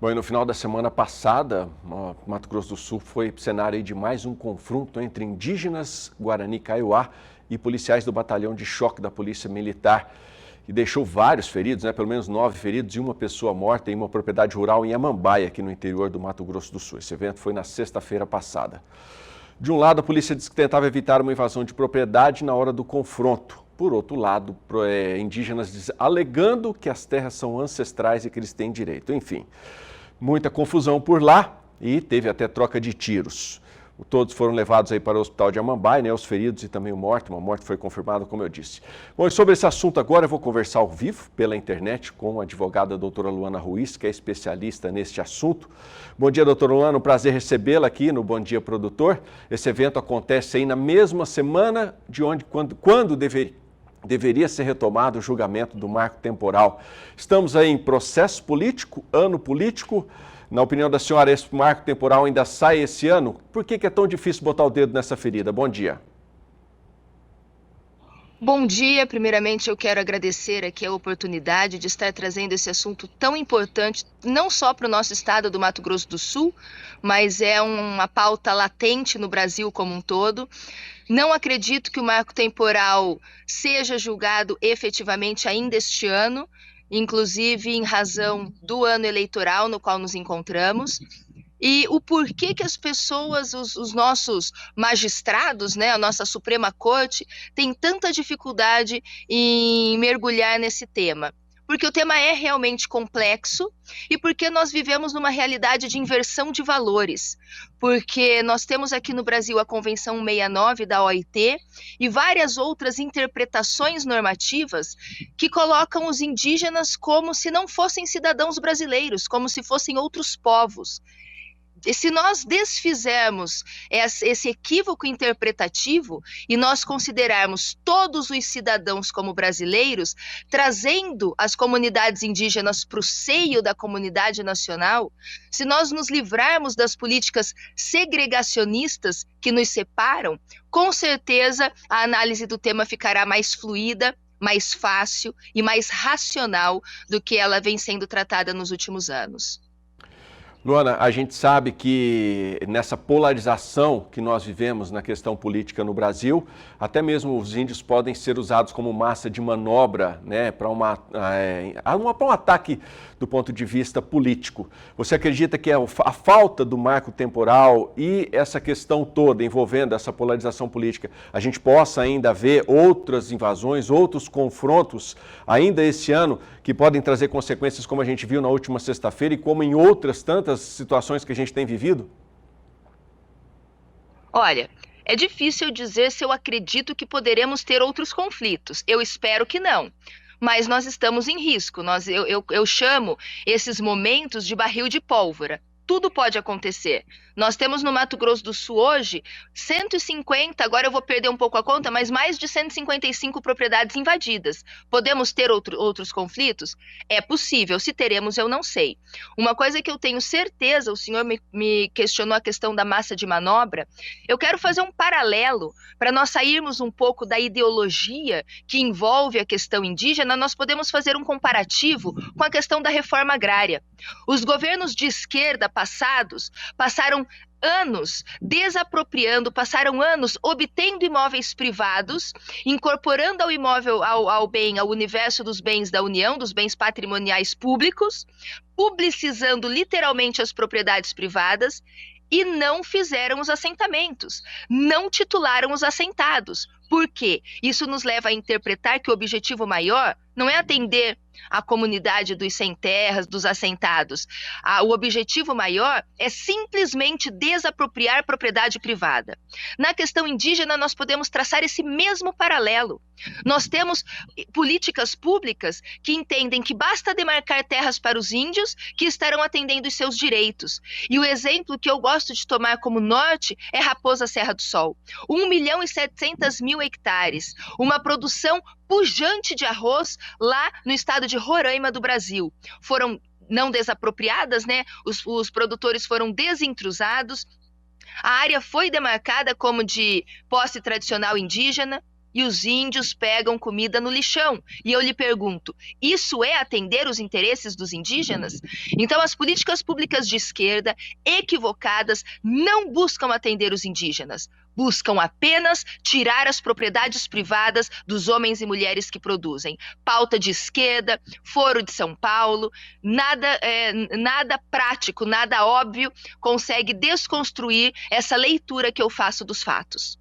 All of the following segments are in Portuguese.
Bom, e no final da semana passada, Mato Grosso do Sul foi cenário de mais um confronto entre indígenas Guarani Kaiowá e policiais do batalhão de choque da Polícia Militar, que deixou vários feridos, pelo menos 9 feridos e uma pessoa morta em uma propriedade rural em Amambaia, aqui no interior do Mato Grosso do Sul. Esse evento foi na sexta-feira passada. De um lado, a polícia disse que tentava evitar uma invasão de propriedade na hora do confronto. Por outro lado, indígenas alegando que as terras são ancestrais e que eles têm direito. Enfim, muita confusão por lá e teve até troca de tiros. Todos foram levados aí para o hospital de Amambaia, os feridos e também o morto. Uma morte foi confirmada, como eu disse. Bom, e sobre esse assunto agora eu vou conversar ao vivo pela internet com a advogada doutora Luana Ruiz, que é especialista neste assunto. Bom dia, doutora Luana, um prazer recebê-la aqui no Bom Dia Produtor. Esse evento acontece aí na mesma semana de quando deveria ser retomado o julgamento do marco temporal. Estamos aí em processo político, ano político. Na opinião da senhora, esse marco temporal ainda sai esse ano? Por que é tão difícil botar o dedo nessa ferida? Bom dia. Bom dia. Primeiramente, eu quero agradecer aqui a oportunidade de estar trazendo esse assunto tão importante, não só para o nosso estado do Mato Grosso do Sul, mas é uma pauta latente no Brasil como um todo. Não acredito que o marco temporal seja julgado efetivamente ainda este ano, inclusive em razão do ano eleitoral no qual nos encontramos. E o porquê que as pessoas, os nossos magistrados, a nossa Suprema Corte, tem tanta dificuldade em mergulhar nesse tema. Porque o tema é realmente complexo e porque nós vivemos numa realidade de inversão de valores. Porque nós temos aqui no Brasil a Convenção 69 da OIT e várias outras interpretações normativas que colocam os indígenas como se não fossem cidadãos brasileiros, como se fossem outros povos. E se nós desfizermos esse equívoco interpretativo e nós considerarmos todos os cidadãos como brasileiros, trazendo as comunidades indígenas para o seio da comunidade nacional, se nós nos livrarmos das políticas segregacionistas que nos separam, com certeza a análise do tema ficará mais fluida, mais fácil e mais racional do que ela vem sendo tratada nos últimos anos. Luana, a gente sabe que nessa polarização que nós vivemos na questão política no Brasil, até mesmo os índios podem ser usados como massa de manobra, para um ataque do ponto de vista político. Você acredita que a falta do marco temporal e essa questão toda envolvendo essa polarização política, a gente possa ainda ver outras invasões, outros confrontos ainda esse ano que podem trazer consequências como a gente viu na última sexta-feira e como em outras tantas situações que a gente tem vivido? Olha, é difícil dizer se eu acredito que poderemos ter outros conflitos. Eu espero que não. Mas nós estamos em risco. Eu chamo esses momentos de barril de pólvora. Tudo pode acontecer. Nós temos no Mato Grosso do Sul hoje 150, agora eu vou perder um pouco a conta, mas mais de 155 propriedades invadidas. Podemos ter outros conflitos? É possível. Se teremos, eu não sei. Uma coisa que eu tenho certeza, o senhor me questionou a questão da massa de manobra, eu quero fazer um paralelo para nós sairmos um pouco da ideologia que envolve a questão indígena, nós podemos fazer um comparativo com a questão da reforma agrária. Os governos de esquerda passados passaram anos desapropriando, passaram anos obtendo imóveis privados, incorporando ao imóvel, ao universo dos bens da União, dos bens patrimoniais públicos, publicizando literalmente as propriedades privadas e não fizeram os assentamentos, não titularam os assentados. Por quê? Isso nos leva a interpretar que o objetivo maior não é atender a comunidade dos sem terras, dos assentados. O objetivo maior é simplesmente desapropriar propriedade privada. Na questão indígena, nós podemos traçar esse mesmo paralelo. Nós temos políticas públicas que entendem que basta demarcar terras para os índios que estarão atendendo os seus direitos. E o exemplo que eu gosto de tomar como norte é Raposa Serra do Sol. 1.700.000 hectares, uma produção pujante de arroz lá no estado de Roraima do Brasil. Foram não desapropriadas, os produtores foram desintrusados, a área foi demarcada como de posse tradicional indígena, e os índios pegam comida no lixão. E eu lhe pergunto, isso é atender os interesses dos indígenas? Então, as políticas públicas de esquerda, equivocadas, não buscam atender os indígenas. Buscam apenas tirar as propriedades privadas dos homens e mulheres que produzem. Pauta de esquerda, Foro de São Paulo, nada prático, nada óbvio consegue desconstruir essa leitura que eu faço dos fatos.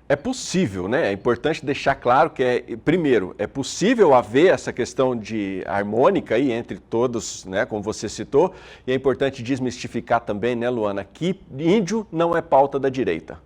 É possível, né? É importante deixar claro que, primeiro, é possível haver essa questão de harmônica aí entre todos, né, como você citou, e é importante desmistificar também, né, Luana, que índio não é pauta da direita.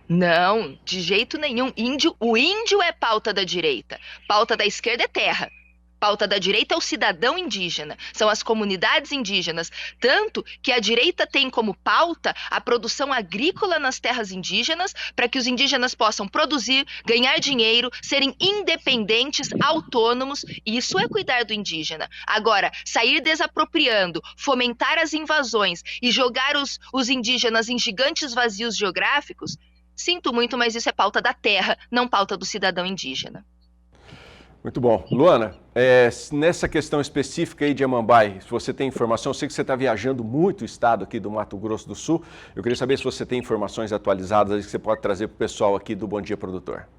Não, de jeito nenhum. O índio é pauta da direita. Pauta da esquerda é terra. Pauta da direita é o cidadão indígena, são as comunidades indígenas. Tanto que a direita tem como pauta a produção agrícola nas terras indígenas, para que os indígenas possam produzir, ganhar dinheiro, serem independentes, autônomos. Isso é cuidar do indígena. Agora, sair desapropriando, fomentar as invasões e jogar os indígenas em gigantes vazios geográficos, sinto muito, mas isso é pauta da terra, não pauta do cidadão indígena. Muito bom. Luana, nessa questão específica aí de Amambai, se você tem informação, eu sei que você está viajando muito o estado aqui do Mato Grosso do Sul. Eu queria saber se você tem informações atualizadas que você pode trazer para o pessoal aqui do Bom Dia Produtor.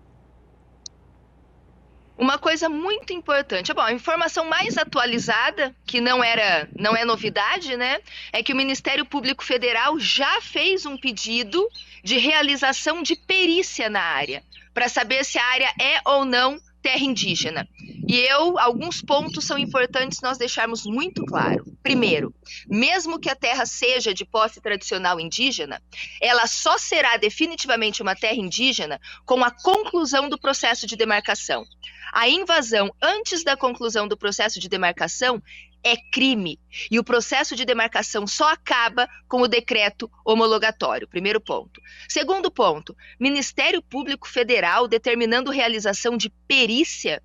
Uma coisa muito importante, bom, a informação mais atualizada, que não é novidade, né, é que o Ministério Público Federal já fez um pedido de realização de perícia na área, para saber se a área é ou não terra indígena. E alguns pontos são importantes nós deixarmos muito claro. Primeiro, mesmo que a terra seja de posse tradicional indígena, ela só será definitivamente uma terra indígena com a conclusão do processo de demarcação. A invasão antes da conclusão do processo de demarcação é crime. E o processo de demarcação só acaba com o decreto homologatório. Primeiro ponto. Segundo ponto, Ministério Público Federal determinando realização de perícia.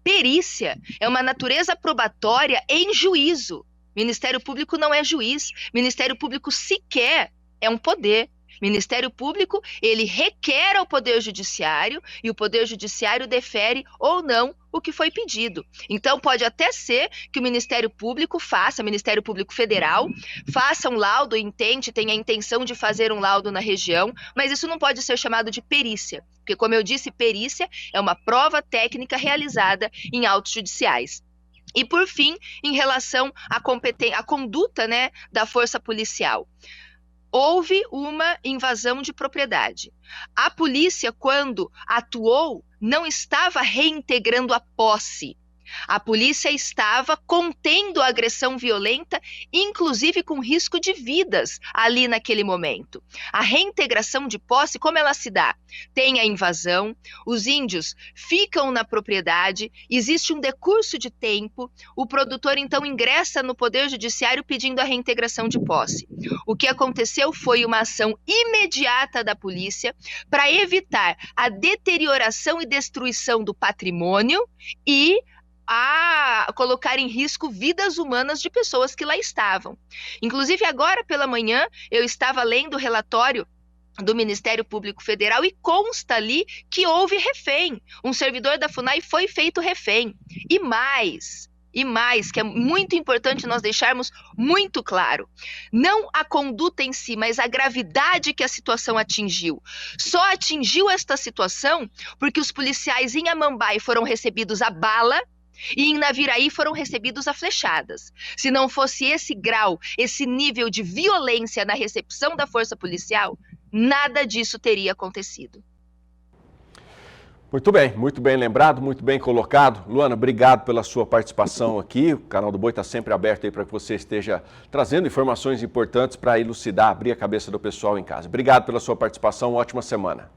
Perícia é uma natureza probatória em juízo. Ministério Público não é juiz. Ministério Público sequer é um poder. Ministério Público, ele requer ao Poder Judiciário e o Poder Judiciário defere ou não o que foi pedido. Então, pode até ser que o Ministério Público Ministério Público Federal, faça um laudo, tenha a intenção de fazer um laudo na região, mas isso não pode ser chamado de perícia, porque, como eu disse, perícia é uma prova técnica realizada em autos judiciais. E, por fim, em relação à conduta, né, da força policial. Houve uma invasão de propriedade. A polícia, quando atuou, não estava reintegrando a posse. A polícia estava contendo a agressão violenta, inclusive com risco de vidas ali naquele momento. A reintegração de posse, como ela se dá? Tem a invasão, os índios ficam na propriedade, existe um decurso de tempo, o produtor então ingressa no Poder Judiciário pedindo a reintegração de posse. O que aconteceu foi uma ação imediata da polícia para evitar a deterioração e destruição do patrimônio e a colocar em risco vidas humanas de pessoas que lá estavam. Inclusive, agora pela manhã, eu estava lendo o relatório do Ministério Público Federal e consta ali que houve refém. Um servidor da FUNAI foi feito refém. E mais, que é muito importante nós deixarmos muito claro, não a conduta em si, mas a gravidade que a situação atingiu. Só atingiu esta situação porque os policiais em Amambai foram recebidos a bala e em Naviraí foram recebidos a flechadas. Se não fosse esse grau, esse nível de violência na recepção da força policial, nada disso teria acontecido. Muito bem lembrado, muito bem colocado. Luana, obrigado pela sua participação aqui. O canal do Boi está sempre aberto aí para que você esteja trazendo informações importantes para elucidar, abrir a cabeça do pessoal em casa. Obrigado pela sua participação, ótima semana.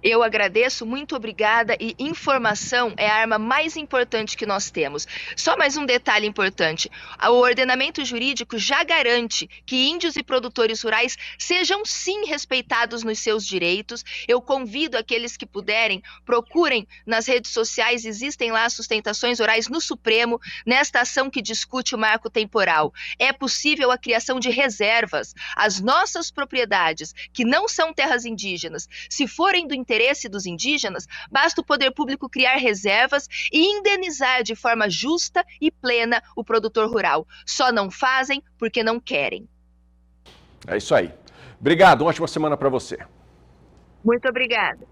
Eu agradeço, muito obrigada. E informação é a arma mais importante que nós temos. Só mais um detalhe importante: o ordenamento jurídico já garante que índios e produtores rurais sejam sim respeitados nos seus direitos. Eu convido aqueles que puderem, procurem nas redes sociais, existem lá sustentações orais no Supremo, nesta ação que discute o marco temporal. É possível a criação de reservas. As nossas propriedades, que não são terras indígenas, se forem do interesse dos indígenas, basta o poder público criar reservas e indenizar de forma justa e plena o produtor rural. Só não fazem porque não querem. É isso aí. Obrigado, uma ótima semana para você. Muito obrigada.